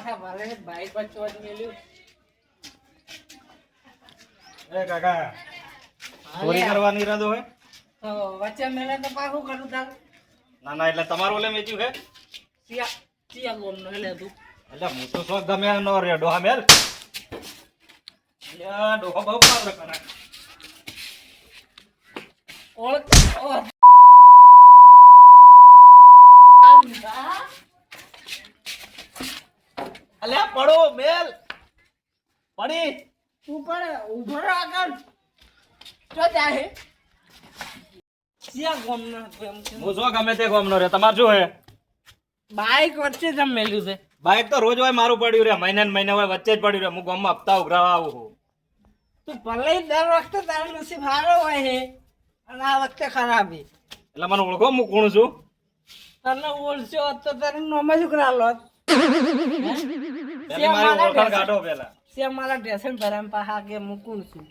માથા ભાલે બાઈક પર ચોટ મેલ્યું. એ કાકા ચોરી કરવાની ઈરાદો હે? તો વચ્ચે મેલે તો પાછું કરું તાર. ના ના એટલે તમારું ઓલે વેચ્યું હે? ચિયા ગોમનો એટલે તું. એટલે હું તો શોખ ગમે નો રે ડોહા મેલ. યા ડોહા બહુ પાવર કરે. અલ્યા પડો મેલ પડી તું પણ ઉભો રહો આગળ. ચો જાય ચિયા ગોમનો એમ કે. હું શોખ ગમે તે ગોમનો રે તમાર શું હે? બાઈક વચ્ચે જમ મેલ્યું છે. બાઈક તો રોજ હોય મારું પડ્યું રે મહિને ને મહિને હોય વચ્ચે જ પડ્યું રે હું ગામમાં હપ્તા ઉઘરાવા આવું છું. તું ભલે દર વખતે તારું નસીબ સારો હોય છે અને આ વખતે ખરાબ છે. એટલે મને ઓળખો હું કોણ છું? તને ઓળખ્યો હોત તો તારું નામ જ ઉકરાલો હોત. પેલી મારી ઓળખાણ કાઢો પેલા. સે મારા ડ્રેસન ભરામ પાહા કે હું કોણ છું.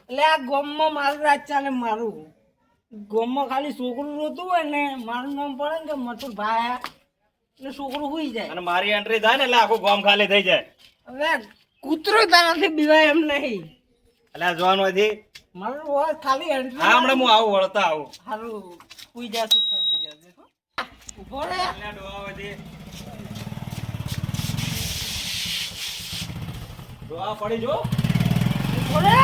એટલે આ ગોમમાં મારું રાજ ચાલે મારું. ગોમમાં ખાલી છોકરું રોતું હોય ને મારું નામ પડે ને કે મથુર ભાઈ એટલે છોકરું હુઈ જાય. અને મારી એન્ટ્રી થાય ને એટલે આખું ગામ ખાલી થઈ જાય. હવે કૂતરો તારાથી બીવાય એમ નહીં. એટલે જોવાનું હતી મારું હોય ખાલી entry હા હમણાં હું આવું વળતા આવું. હારું હુઈ જા સુખ શાંતિ જશે. ઉભો રે. એટલે ડોહા હતી ડોહા પડી જો. ઉભો રે.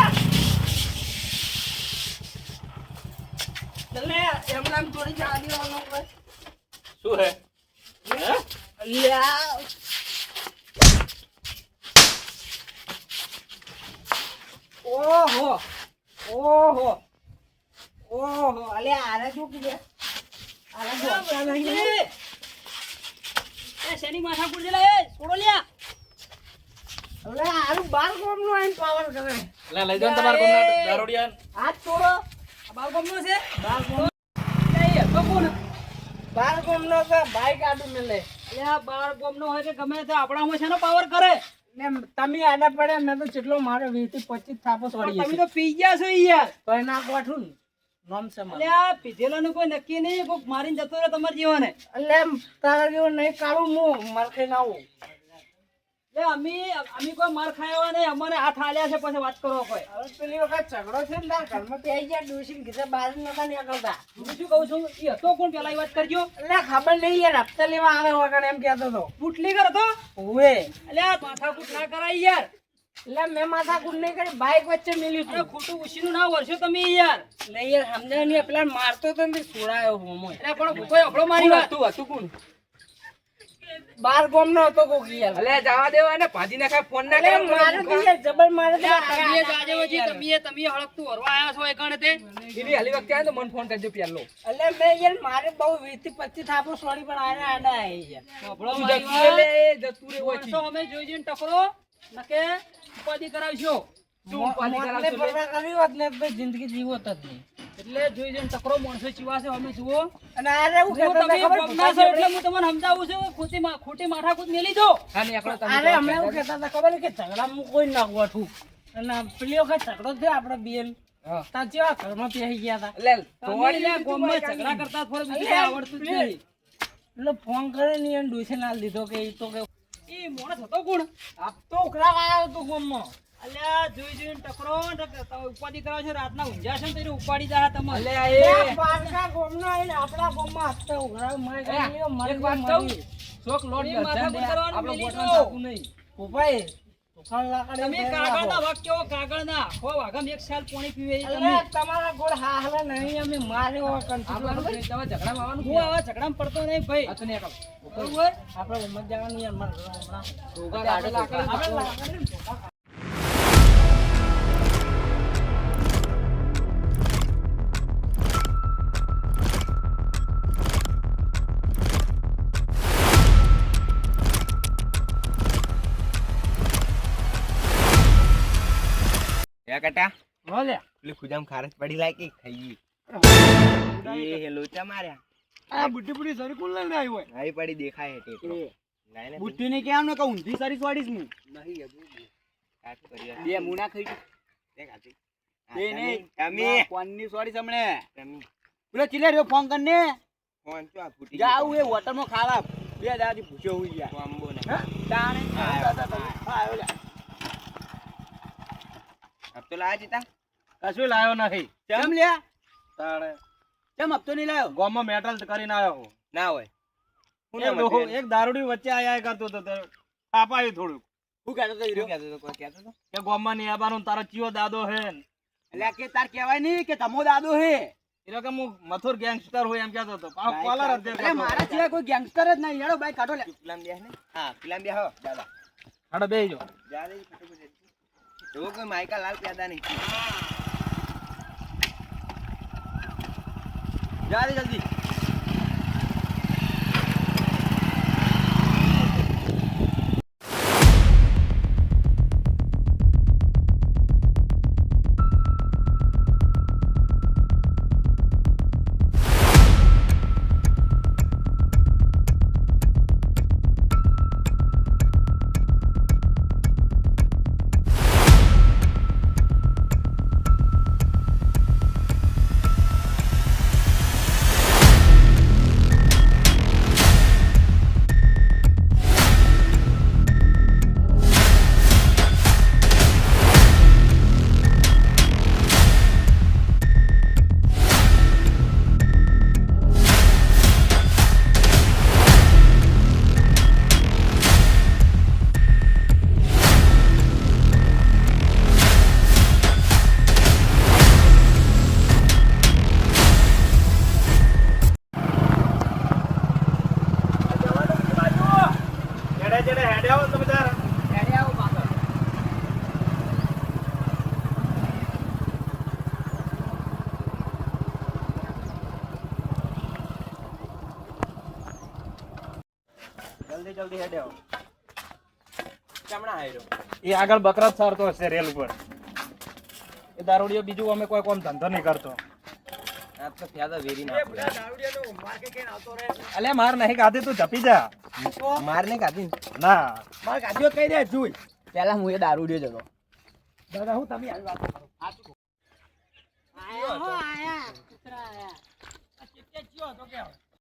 એટલે એમ નામ થોડી જવા દેવાનો હોય. શું હે? હે? અલ્યા ઓહો ઓહો ઓહો અલ્યા આરે શું કીધું આરે બોલતા નહીં. એ શેની માથા કુડ જેલા એ છોડો લ્યા. અલે આરું બાર ગોમનો આઈન પાવર કરે. એટલે લઈ જાઓ ને તમારા ગામના દારૂડિયાને. હાથ છોડો. આ બાર ગમનો છે બાર ગોમ એ તો કોણ બાર ગોમનો તો બાઈક આડું મેલે. લ્યા બાર ગમનો હોય કે ગમે તે આપણામાં છે ને પાવર કરે. ને તમે આડા પડે મેં તો જેટલો મારો 20 થી 25 થાપો છોડી તમે તો પી ગયા છો યાર. તો ના કોઠું ને નામ છે મારું. લ્યા પીધેલાનું કોઈ નક્કી નહીં કોક મારીને જતો રહે તમારા જીવાને. એટલે તારા જેવો નહીં કાઢું હું માર ખાઈને આવું. લે અમે કોઈ માર ખાયા નહીં અમારે હાથ આલ્યા છે પછી વાત કરો કોઈ. હવે પેલી વખત ઝઘડો છે ને તાર ઘરમાં પેઈ ગયા ડોસીને કીધે બહાર નતા નીકળતા. હું શું કહું છું એ હતો કોણ પેલા એ વાત કરજો. એટલે ખબર નહીં યાર હપ્તા લેવા આવે વગર એમ કહેતો હતો. પુટલી કર હતો ઓવે લ્યા માથાકૂટ ના કરાય યાર. એટલે મેં માથાકૂટ નહીં કરી બાઈક વચ્ચે મેલ્યું અરે હતું. ખોટું ઉછીનું ના વર્ષો તમે યાર. નહીં યાર સમજાય નહીં પેલા મારતો તો ને છોડાયો હોમો. એટલે પણ કોઈ આપણો મારી વાત હતું કોણ બાર ગોમ નો હતો કોકી યાર. અલે જવા દેવા ને ભાજી નાખા ફોન ના અરે મારે તો યાર જબર મારે તો તમે જાજે વજી તમે હળકતું હરવા આયા છો એ કણે તે એની હાલી વખતે આયો તો મને ફોન કરજો પેલો. એટલે મેં યાર મારે બહુ 20 થી 25 થાપો છોડી પણ આને આડા આવી યાર. આપણો જતું રે જતું રે વર્ષો અમે જોઈ જોઈને ટકરો નકે ઉપાધિ કરાવશો. શું ઉપાધિ મોતને કરાવશો પરવા કરી હોત ને તો જિંદગી જીવો તો જ નહીં. એટલે જોઈ જોઈને ટકરો માણસો ચીવા છે અમે જુઓ. અને આરે હું હું કહેતો તમે ખબર ગમના છો એટલે હું તમને સમજાવું છું ખોટી માથાકૂટ મેલી દો. અરે હમણાં એવું કહેતા હતા ખબર કે ઝઘડામાં કોઈ ના ગોઠવું. અને પેલી વખત ઝઘડો થયો આપણે બેન ત્યાં જેવા ઘરમાં પેહી ગયા હતા. થોડી લે ગોમમાં ઝઘડા કરતા થોડું બીજું કઈ આવડતું જ નહીં. એટલે ફોન કરે ને એને ડોસે ના લીધો કે ઈ તો કે એ માણસ હતો કોણ? આપ તો ઉખડા આવ્યો તો ગોમમાં. અલ્યા જોઈ જોઈને ટકરો ને તમે ઉપાધિ કરાવો છો રાતના ઊંઝા છે ને તો એને ઉપાડી દા તમે. એ પારકા ગોમનો આઈને આપણા ગોમમાં હપ્તા ઉઘરાવ મારે ગયો એક વાત કહું શોક લોટ માથાકૂટ કરવાનું મેલી દો. ઉપાય ઉખાડ લાકડે તમે કાગળના વાક્યો કાગળના હો વાગમ એક સાલ પાણી પીવે છે તમે. અરે તમારા ગોળ હાહલા નહીં અમે માર્યો કંટ્રોલ તમે ઝઘડામાં આવવાનું હું આવા ઝઘડામાં પડતો નહીં ભાઈ. બરોબર આપણે ઉમર જવાની યાર મારે હમણાં આપણે લાકડે કટા બોલે પેલી ખુજામ ખારસ પડી લાગી ખાઈ એ લોચા માર્યા. આ બુટ્ટી સરી કોણ લઈને આવ્યો હોય? આવી પડી દેખાય છે ટેકરો. લાઈને બુટ્ટી ને કેમ ને કે ઊંધી સરી સ્વાડીશ હું નહીં હજુ કાટ કર્યા બે મુના ખાઈ તે કાટી બે નહીં તમે કોણની સ્વાડીશ હમણે તમે પેલો ચીલે રહ્યો ફોન કરને ફોન તો આ ફૂટી જાવ એ હોટલ માં ખાવા બે દાદી પૂછ્યો હું યાર કોમ્બો ના તાણે હપ્તો લાયા ચિતા કશું લાયો નથી કેમ લ્યા તાણે કેમ હપ્તો નહીં લાયો ગોમમાં મેટલ કરીને આવ્યો હું ના હોય એક ડોહો એક દારૂડી વચ્ચે આયા કરતો તો પાપાયું થોડું હું કહેતો તો હીરો શું કહેતો તો કોઈ કહેતો તો કે ગોમમાં નહીં આવવાનું તારો ચિયો દાદો હે એટલે કે તાર કહેવાય નહીં કે તમો દાદો હે એટલે કે હું મથુર ગેંગસ્ટર હોય એમ કહેતો હતો પાછો કોલર જ દેખાતો અરે મારા સિવાય કોઈ ગેંગસ્ટર જ નહીં હેડો બાઈક કાઢો લે પેલા બે ને હા પેલા બે હો દાદા હાડો બેહી જો જા રે એવો કોઈ માઈકા લાલ પેદા નહીં જા રે જલ્દી હેડે આવો તમે તાર હેડે આવો પાછળ જલ્દી જલ્દી હેડે આવો ચમણા આયરો એ આગળ બકરા જ સારતો હશે રેલ ઉપર એ દારૂડિયો બીજું અમે કોઈ કોમ ધંધો નહીં કરતો આ તો ફ્યાદા વેરી ના અલે માર નહીં ગાધી તું જપી જા માર ને કાઢી ના મારે કાઢ્યો કઈ દે જોઈ પેલા હું એ દારૂ જતો દાદા હું તમે આવી વાત કરો આયા હો આયા કૂતરા આયા આ ચિત્તે ચિયો તો કે